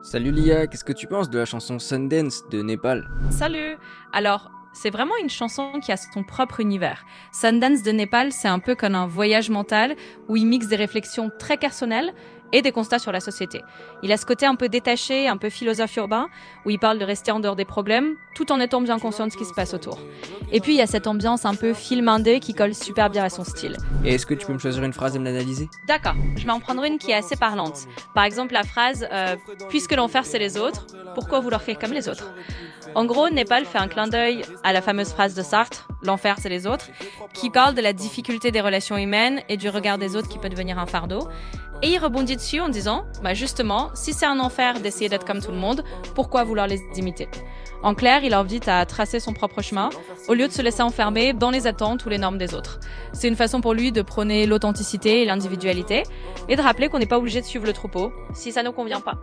Salut Lia, qu'est-ce que tu penses de la chanson Sundance de Népal? Salut! Alors, c'est vraiment une chanson qui a son propre univers. Sundance de Népal, c'est un peu comme un voyage mental où il mixe des réflexions très personnelles et des constats sur la société. Il a ce côté un peu détaché, un peu philosophe urbain, où il parle de rester en dehors des problèmes, tout en étant bien conscient de ce qui se passe autour. Et puis, il y a cette ambiance un peu film indé qui colle super bien à son style. Et est-ce que tu peux me choisir une phrase et me l'analyser? D'accord, je vais en prendre une qui est assez parlante. Par exemple, la phrase Puisque l'enfer c'est les autres, pourquoi vouloir faire comme les autres ?» En gros, Népal fait un clin d'œil à la fameuse phrase de Sartre, l'enfer c'est les autres, qui parle de la difficulté des relations humaines et du regard des autres qui peut devenir un fardeau. Et il rebondit dessus en disant, justement, si c'est un enfer d'essayer d'être comme tout le monde, pourquoi vouloir les imiter? En clair, il invite à tracer son propre chemin, au lieu de se laisser enfermer dans les attentes ou les normes des autres. C'est une façon pour lui de prôner l'authenticité et l'individualité, et de rappeler qu'on n'est pas obligé de suivre le troupeau, si ça ne nous convient pas.